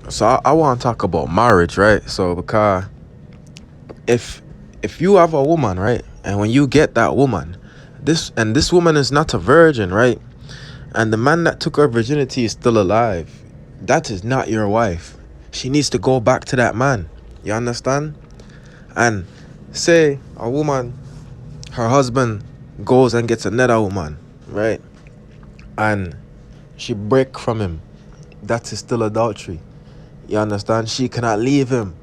So I want to talk about marriage, right? So because if if you have a woman, right, and when you get that woman, this woman is not a virgin, right, and the man that took her virginity is still alive, that is not your wife. She needs to go back to that man. You understand? And say a woman, her husband goes and gets another woman, right, and she break from him. That is still adultery. You understand? She cannot leave him.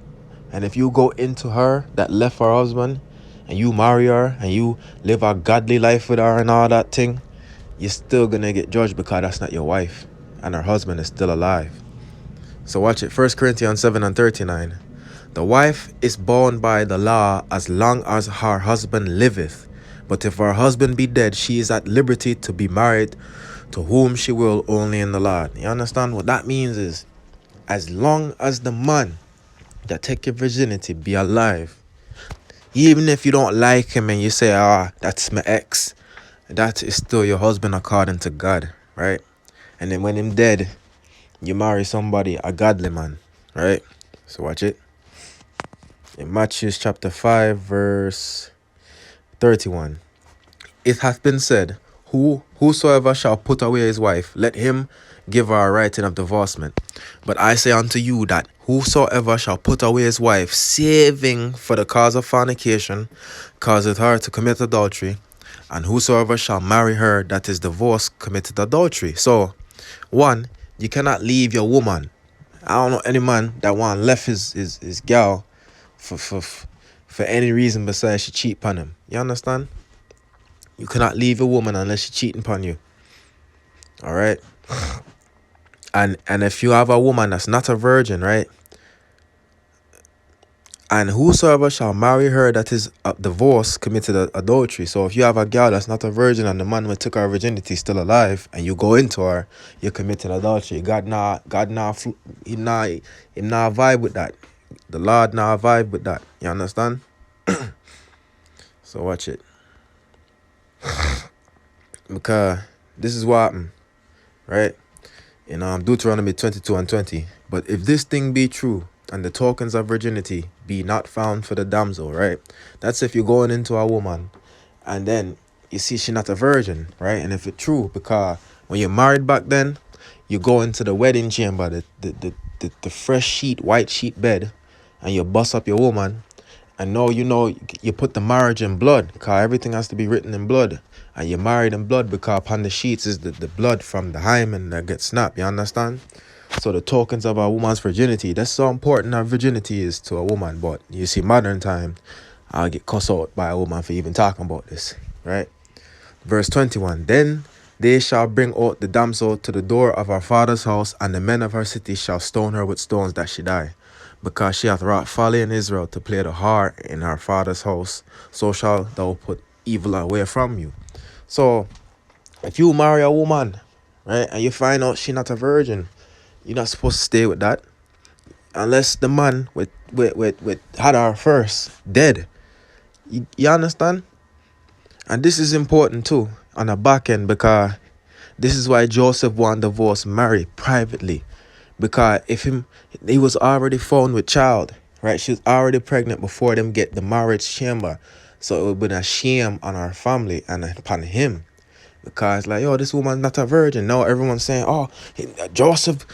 And if you go into her that left her husband and you marry her and you live a godly life with her and all that thing, you're still gonna get judged because that's not your wife and her husband is still alive. So watch it. 1 Corinthians 7:39. The wife is bound by the law as long as her husband liveth. But if her husband be dead, she is at liberty to be married to whom she will, only in the Lord. You understand? What that means is, as long as the man that take your virginity be alive, even if you don't like him and you say, that's my ex, that is still your husband according to God, right? And then when him dead, you marry somebody, a godly man, right? So watch it. In Matthew chapter 5, verse 31. It hath been said, whosoever shall put away his wife, let him give her a writing of divorcement. But I say unto you that whosoever shall put away his wife, saving for the cause of fornication, causeth her to commit adultery. And whosoever shall marry her that is divorced committed adultery. So, one, you cannot leave your woman. I don't know any man that want left his gal for any reason besides she cheat upon him. You understand? You cannot leave a woman unless she's cheating upon you. All right. And if you have a woman that's not a virgin, right? And whosoever shall marry her that is divorced committed adultery. So if you have a girl that's not a virgin and the man who took her virginity is still alive and you go into her, you're committing adultery. He not vibe with that. The Lord not vibe with that. You understand? So watch it. Because this is what happened, right? In Deuteronomy 22:20. But if this thing be true, and the tokens of virginity be not found for the damsel, right? That's if you're going into a woman, and then you see she not a virgin, right? And if it's true, because when you're married back then, you go into the wedding chamber, the fresh sheet, white sheet bed, and you bust up your woman, and now you put the marriage in blood, because everything has to be written in blood. And you're married in blood because upon the sheets is the blood from the hymen that gets snapped. You understand? So the tokens of a woman's virginity, that's so important our virginity is to a woman. But you see, modern time, I'll get cussed out by a woman for even talking about this, right? Verse 21. Then they shall bring out the damsel to the door of her father's house, and the men of her city shall stone her with stones that she die. Because she hath wrought folly in Israel to play the harlot in her father's house, so shall thou put evil away from you. So if you marry a woman, right, and you find out she not a virgin, you're not supposed to stay with that unless the man with had her first dead. You understand? And this is important too on the back end, because this is why Joseph wanted divorce married privately. Because if he was already found with child, right? She was already pregnant before them get the marriage chamber. So it would have been a shame on our family and upon him. Because like, this woman's not a virgin. Now everyone's saying, Joseph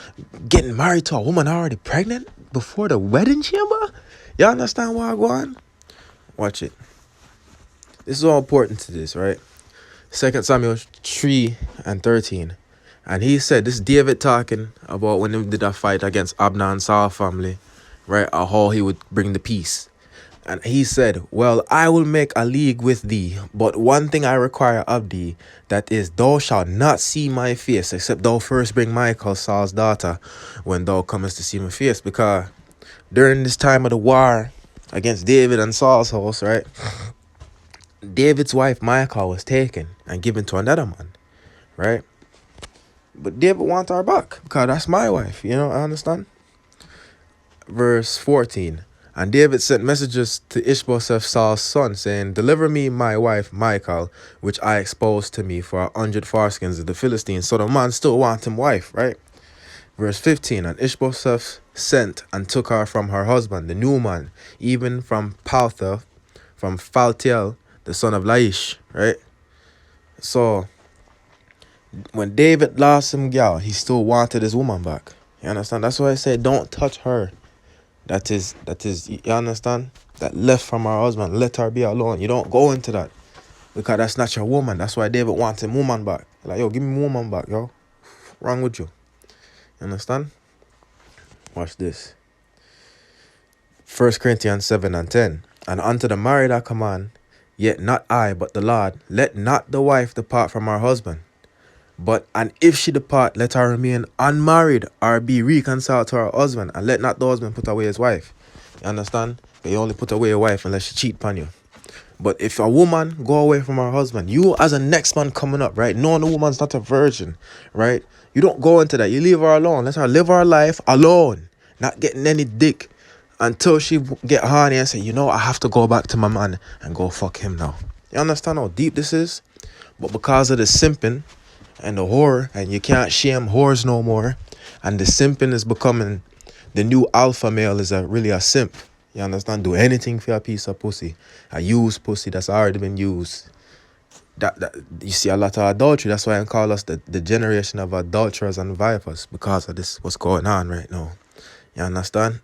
getting married to a woman already pregnant before the wedding chamber? You understand why I go on? Watch it. This is all important to this, right? 2 Samuel 3:13. And he said, this is David talking about when he did a fight against Abner and Saul family, right? Or how he would bring the peace. And he said, well, I will make a league with thee, but one thing I require of thee, that is, thou shalt not see my face, except thou first bring Michal, Saul's daughter, when thou comest to see my face. Because during this time of the war against David and Saul's house, right, David's wife, Michal, was taken and given to another man, right? But David wants her back, because that's my wife, I understand? Verse 14. And David sent messages to Ishbosheth, Saul's son, saying, deliver me my wife Michal, which I exposed to me for 100 foreskins of the Philistines. So the man still wants him wife, right? Verse 15, and Ishbosheth sent and took her from her husband, the new man, even from from Phaltiel, the son of Laish, right? So, when David lost him gal, he still wanted his woman back. You understand? That's why I say don't touch her. That is, you understand? That left from her husband, let her be alone. You don't go into that. Because that's not your woman. That's why David wants his woman back. Like, yo, give me woman back, yo. What's wrong with you? You understand? Watch this. 1 Corinthians 7 and 10. And unto the married I command, yet not I, but the Lord, let not the wife depart from her husband. But, and if she depart, let her remain unmarried or be reconciled to her husband. And let not the husband put away his wife. You understand? But you only put away your wife unless she cheat upon you. But if a woman go away from her husband, you as a next man coming up, right? Knowing the woman's not a virgin, right? You don't go into that. You leave her alone. Let her live her life alone. Not getting any dick until she get horny and say, you know, I have to go back to my man and go fuck him now. You understand how deep this is? But because of the simping and the whore, and you can't shame whores no more, and the simping is becoming the new alpha male is really a simp. You understand? Do anything for a piece of pussy. A used pussy that's already been used. That you see a lot of adultery. That's why I call us the generation of adulterers and vipers, because of this what's going on right now. You understand?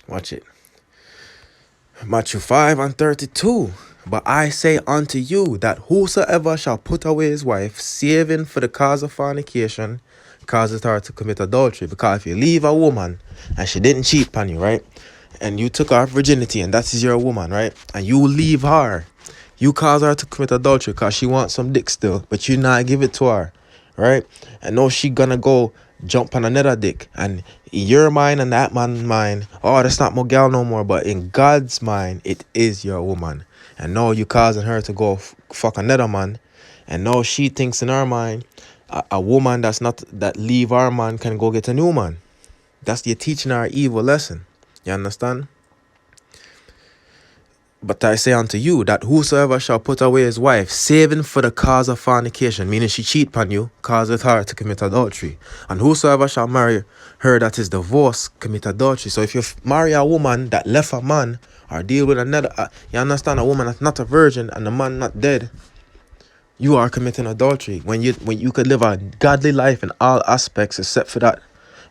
Watch it. Matthew 5 and 32. But I say unto you that whosoever shall put away his wife, saving for the cause of fornication, causes her to commit adultery. Because if you leave a woman and she didn't cheat on you, right? And you took her virginity and that is your woman, right? And you leave her. You cause her to commit adultery because she wants some dick still, but you not give it to her, right? And now she gonna go jump on another dick. And in your mind and that man's mind, oh, that's not my gal no more. But in God's mind, it is your woman. And now you causing her to go fuck another man. And now she thinks in her mind, a woman that leave our man can go get a new man. That's you teaching her evil lesson. You understand? But I say unto you that whosoever shall put away his wife, saving for the cause of fornication, meaning she cheat upon you, causeth her to commit adultery. And whosoever shall marry her that is divorced, commit adultery. So if you marry a woman that left a man, or deal with another, you understand, a woman that's not a virgin and the man not dead, you are committing adultery. When you could live a godly life in all aspects except for that.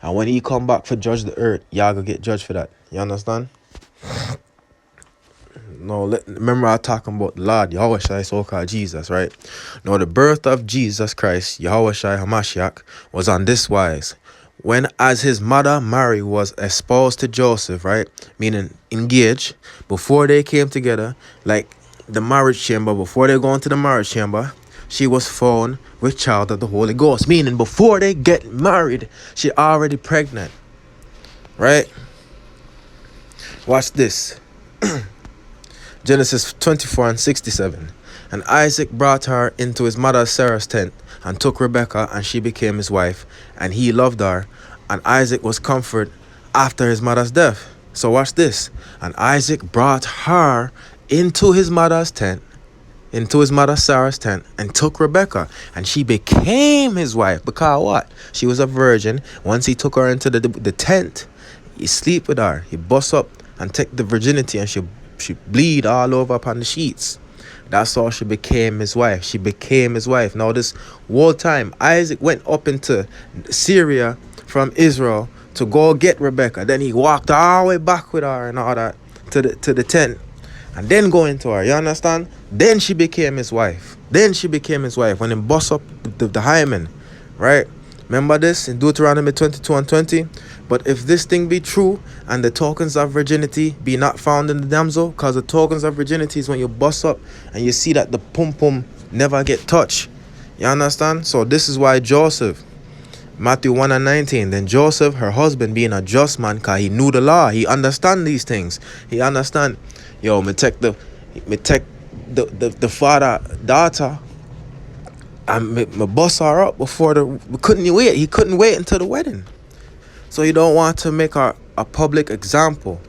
And when he come back for judge the earth, y'all gonna get judged for that. You understand? No, remember I talking about the Lord, Yahweh Shai, so-called Jesus, right? Now, the birth of Jesus Christ, Yahweh Shai HaMashiach, was on this wise. When as his mother Mary was espoused to Joseph, right? Meaning engaged, before they came together, like the marriage chamber, before they go into the marriage chamber, she was found with child of the Holy Ghost. Meaning before they get married, she already pregnant, right? Watch this. Genesis 24 and 67. And Isaac brought her into his mother Sarah's tent, and took Rebekah, and she became his wife, and he loved her. And Isaac was comforted after his mother's death. So watch this. And Isaac brought her into his mother's tent, into his mother Sarah's tent, and took Rebekah, and she became his wife. Because what? She was a virgin. Once he took her into the tent, he sleep with her. He bust up and take the virginity, and she bleed all over upon the sheets. That's how she became his wife. She became his wife. Now this whole time, Isaac went up into Syria from Israel to go get Rebekah. Then he walked all the way back with her and all that to the tent, and then go into her. You understand? Then she became his wife. Then she became his wife when he bust up the hymen, right? Remember this in Deuteronomy 22 and 20? But if this thing be true, and the tokens of virginity be not found in the damsel, because the tokens of virginity is when you bust up and you see that the pum never get touched. You understand? So this is why Joseph, Matthew 1 and 19, then Joseph, her husband, being a just man, because he knew the law, he understand these things. He understand, yo, me take the father, daughter, and me bust her up before he couldn't wait until the wedding. So you don't want to make her a public example.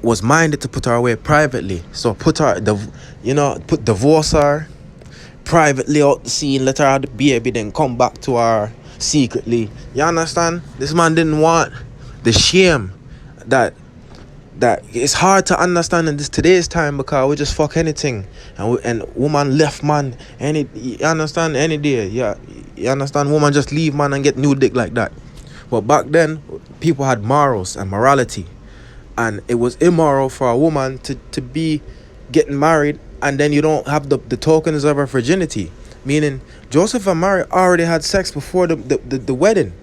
Was minded to put her away privately. So divorce her privately out the scene, let her have the baby, then come back to her secretly. You understand? This man didn't want the shame that it's hard to understand in this today's time, because we just fuck anything, and woman left man you understand, any day. Yeah, you understand, woman just leave man and get new dick like that. But back then people had morals and morality, and it was immoral for a woman to be getting married and then you don't have the tokens of her virginity, meaning Joseph and Mary already had sex before the wedding.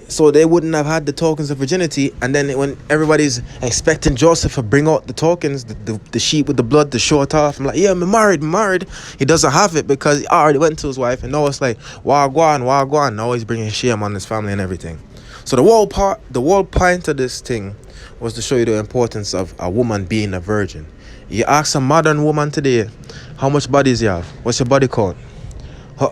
So they wouldn't have had the tokens of virginity, and then when everybody's expecting Joseph to bring out the tokens, the sheep with the blood to show it off, I'm like, yeah, I'm married. He doesn't have it because he already went to his wife, and now it's like, wagwan. Now he's bringing shame on his family and everything. So the whole point of this thing was to show you the importance of a woman being a virgin. You ask a modern woman today, how much bodies you have? What's your body count?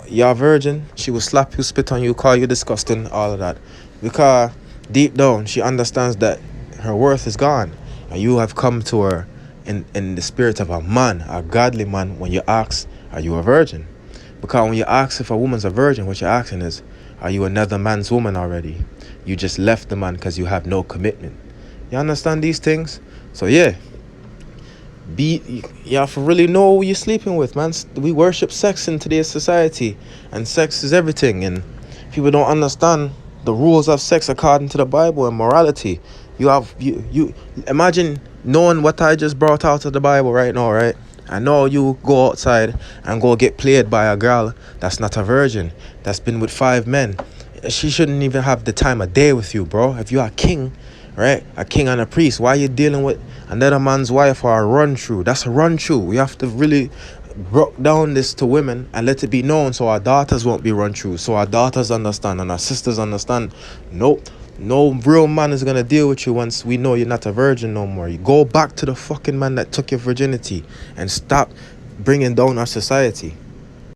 You're a virgin. She will slap you, spit on you, call you disgusting, all of that. Because deep down, she understands that her worth is gone. And you have come to her in the spirit of a man, a godly man, when you ask, are you a virgin? Because when you ask if a woman's a virgin, what you're asking is, are you another man's woman already? You just left the man because you have no commitment. You understand these things? So yeah. You have to really know who you're sleeping with, man. We worship sex in today's society, and sex is everything, and people don't understand the rules of sex according to the Bible and morality. You imagine knowing what I just brought out of the Bible right now, right? I know you go outside and go get played by a girl that's not a virgin, that's been with 5 men. She shouldn't even have the time of day with you, bro. If you're a king, right? A king and a priest, why are you dealing with another man's wife or a run through? That's a run through. We have to really break down this to women and let it be known, so our daughters won't be run through, so our daughters understand and our sisters understand. Nope, no real man is gonna deal with you once we know you're not a virgin no more. You go back to the fucking man that took your virginity and stop bringing down our society.